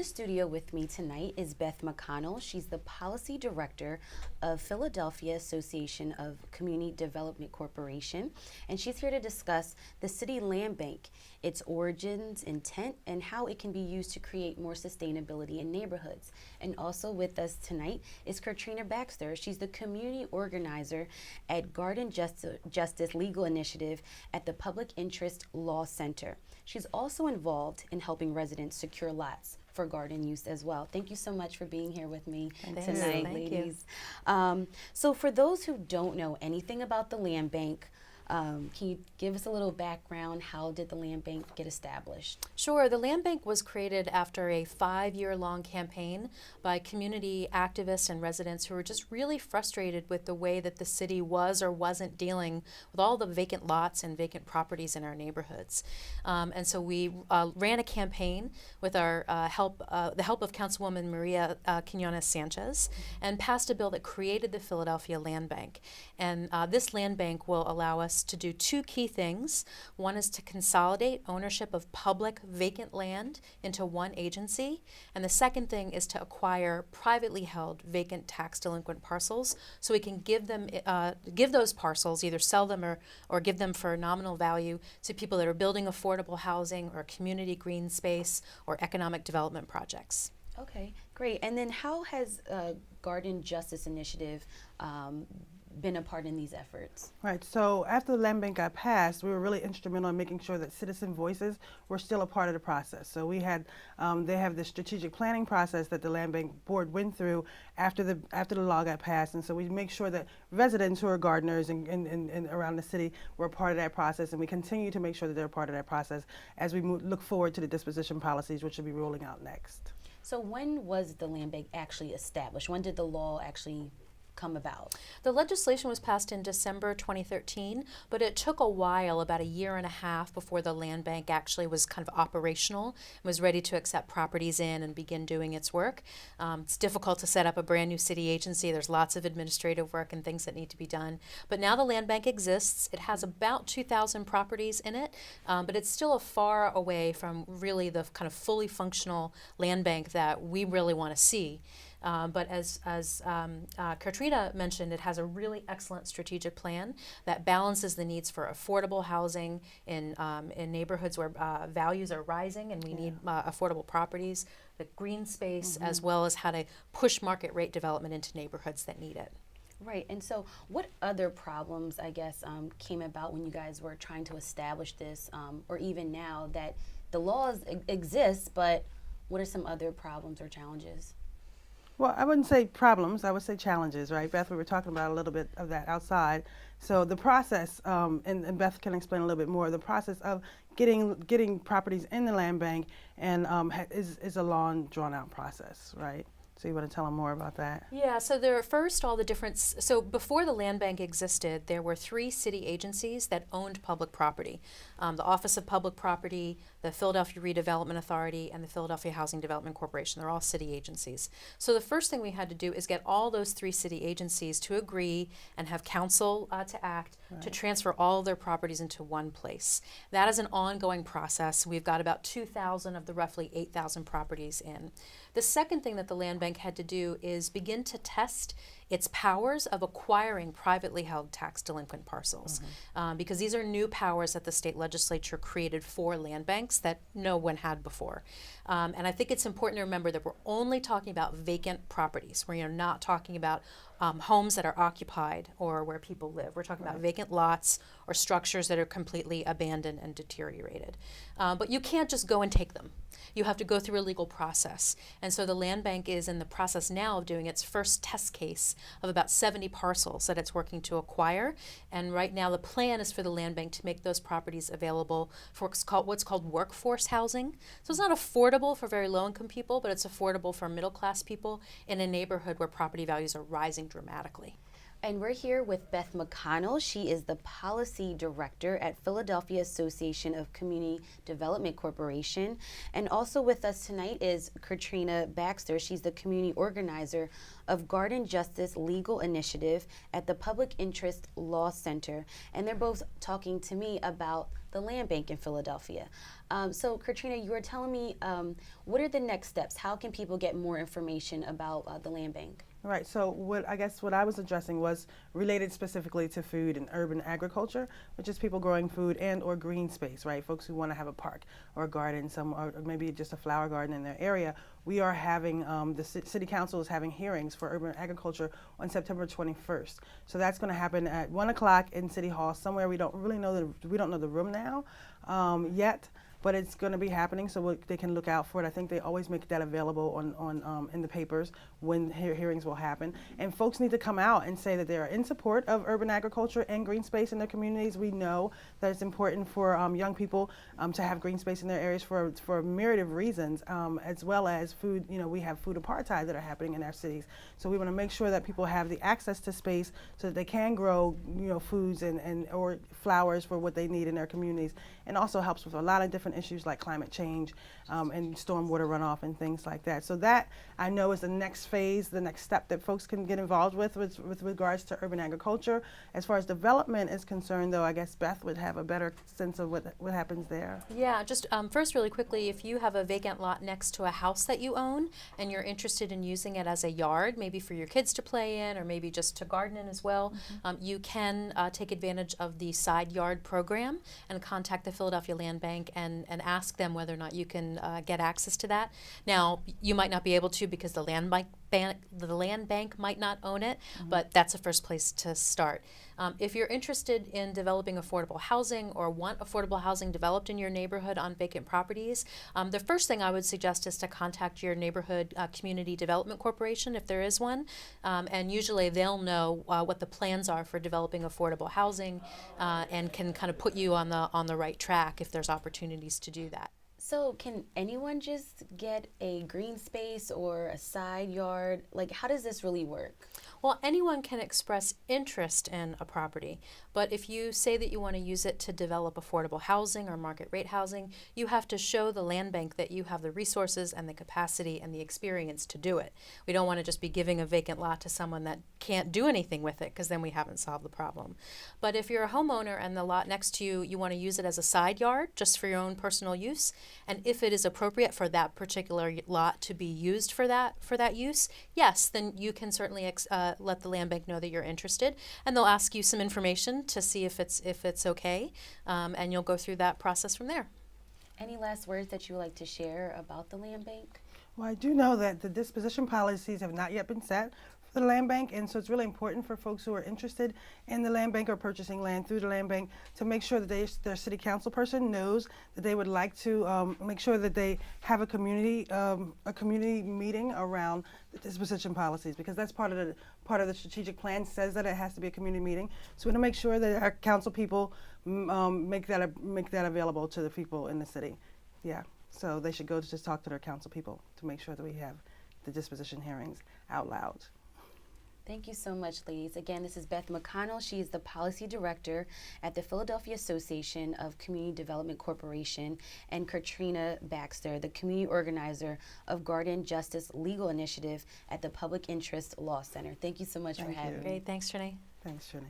the studio with me tonight is Beth McConnell. She's the Policy Director of Philadelphia Association of Community Development Corporation, and she's here to discuss the City Land Bank, its origins, intent, and how it can be used to create more sustainability in neighborhoods. And also with us tonight is Kirtrina Baxter. She's the community organizer at Garden Justice Legal Initiative at the Public Interest Law Center. She's also involved in helping residents secure lots for garden use as well. Thank you so much for being here with me tonight, ladies. So for those who don't know anything about the land bank, can you give us a little background? How did the land bank get established? Sure. The land bank was created after a 5-year-long campaign by community activists and residents who were just really frustrated with the way that the city was or wasn't dealing with all the vacant lots and vacant properties in our neighborhoods. And so we ran a campaign with our the help of Councilwoman Maria Quinones Sanchez, and passed a bill that created the Philadelphia Land Bank. And this land bank will allow us to do two key things. One is to consolidate ownership of public vacant land into one agency, and the second thing is to acquire privately held vacant tax delinquent parcels so we can give those parcels, either sell them or give them for nominal value to people that are building affordable housing or community green space or economic development projects. Okay, great. And then how has Garden Justice Initiative been a part in these efforts? Right, so after the land bank got passed, we were really instrumental in making sure that citizen voices were still a part of the process. So we had, they have the strategic planning process that the land bank board went through after the law got passed, and so we make sure that residents who are gardeners and around the city were a part of that process, and we continue to make sure that they're a part of that process as we look forward to the disposition policies, which will be rolling out next. So when was the land bank actually established? When did the law actually come about? The legislation was passed in December 2013, but it took a while, about 1.5 years, before the land bank actually was kind of operational and was ready to accept properties in and begin doing its work. It's difficult to set up a brand new city agency. There's lots of administrative work and things that need to be done. But now the land bank exists. It has about 2,000 properties in it, but it's still a far away from really the kind of fully functional land bank that we really want to see. But as Kirtrina mentioned, it has a really excellent strategic plan that balances the needs for affordable housing in neighborhoods where values are rising and we need affordable properties, the green space, as well as how to push market rate development into neighborhoods that need it. Right, and so what other problems, I guess, came about when you guys were trying to establish this, or even now that the laws exist, but what are some other problems or challenges? Well, I wouldn't say problems, I would say challenges, right? Beth, we were talking about a little bit of that outside. So the process, and Beth can explain a little bit more, the process of getting properties in the land bank and is a long, drawn-out process, right? So you want to tell them more about that? Yeah, so there are first all the different, so before the land bank existed, there were 3 city agencies that owned public property. The Office of Public Property, the Philadelphia Redevelopment Authority, and the Philadelphia Housing Development Corporation. They're all city agencies. So the first thing we had to do is get all those 3 city agencies to agree and have council to act to transfer all of their properties into one place. That is an ongoing process. We've got about 2,000 of the roughly 8,000 properties in. The second thing that the land bank had to do is begin to test its powers of acquiring privately held tax delinquent parcels, because these are new powers that the state legislature created for land banks that no one had before. And I think it's important to remember that we're only talking about vacant properties. We're not talking about homes that are occupied or where people live. We're talking about vacant lots or structures that are completely abandoned and deteriorated. But you can't just go and take them. You have to go through a legal process. And so the land bank is in the process now of doing its first test case of about 70 parcels that it's working to acquire. And right now the plan is for the land bank to make those properties available for what's called workforce housing. So it's not affordable for very low-income people, but it's affordable for middle-class people in a neighborhood where property values are rising dramatically. And we're here with Beth McConnell. She is the Policy Director at Philadelphia Association of Community Development Corporation. And also with us tonight is Kirtrina Baxter. She's the Community Organizer of Garden Justice Legal Initiative at the Public Interest Law Center. And they're both talking to me about the land bank in Philadelphia. So Kirtrina, you were telling me, what are the next steps? How can people get more information about the land bank? Right, so what I was addressing was related specifically to food and urban agriculture, which is people growing food and or green space, right? Folks who want to have a park or a garden, or maybe just a flower garden in their area. We are having, the City Council is having hearings for urban agriculture on September 21st. So that's going to happen at 1 o'clock in City Hall, somewhere we don't really know, we don't know the room now yet. But it's going to be happening, so they can look out for it. I think they always make that available in the papers when hearings will happen. And folks need to come out and say that they are in support of urban agriculture and green space in their communities. We know that it's important for young people to have green space in their areas for a myriad of reasons, as well as food. You know, we have food apartheid that are happening in our cities. So we want to make sure that people have the access to space so that they can grow, foods or flowers for what they need in their communities. And also helps with a lot of different issues like climate change and stormwater runoff and things like that. So that, I know, is the next phase, the next step that folks can get involved with regards to urban agriculture. As far as development is concerned, though, I guess Beth would have a better sense of what happens there. Yeah, just first really quickly, if you have a vacant lot next to a house that you own and you're interested in using it as a yard, maybe for your kids to play in or maybe just to garden in as well, you can take advantage of the side yard program and contact the Philadelphia Land Bank and ask them whether or not you can get access to that. Now, you might not be able to because the land bank might not own it, but that's the first place to start. If you're interested in developing affordable housing or want affordable housing developed in your neighborhood on vacant properties, the first thing I would suggest is to contact your neighborhood community development corporation if there is one, and usually they'll know what the plans are for developing affordable housing and can kind of put you on the right track if there's opportunities to do that. So can anyone just get a green space or a side yard? Like, how does this really work? Well, anyone can express interest in a property, but if you say that you want to use it to develop affordable housing or market rate housing, you have to show the land bank that you have the resources and the capacity and the experience to do it. We don't want to just be giving a vacant lot to someone that can't do anything with it, because then we haven't solved the problem. But if you're a homeowner and the lot next to you, you want to use it as a side yard just for your own personal use, and if it is appropriate for that particular lot to be used for that use, yes, then you can certainly let the land bank know that you're interested, and they'll ask you some information to see if it's okay, and you'll go through that process from there. Any last words that you would like to share about the land bank? Well, I do know that the disposition policies have not yet been set for the land bank, and so it's really important for folks who are interested in the land bank or purchasing land through the land bank to make sure that their city council person knows that they would like to make sure that they have a community meeting around the disposition policies, because that's part of the strategic plan says that it has to be a community meeting. So we want to make sure that our council people make that available to the people in the city. Yeah. So they should go to just talk to their council people to make sure that we have the disposition hearings out loud. Thank you so much, ladies. Again, this is Beth McConnell. She is the Policy Director at the Philadelphia Association of Community Development Corporation, and Kirtrina Baxter, the Community Organizer of Garden Justice Legal Initiative at the Public Interest Law Center. Thank you so much for having me. Great. Thanks, Trenae. Thanks, Trenae.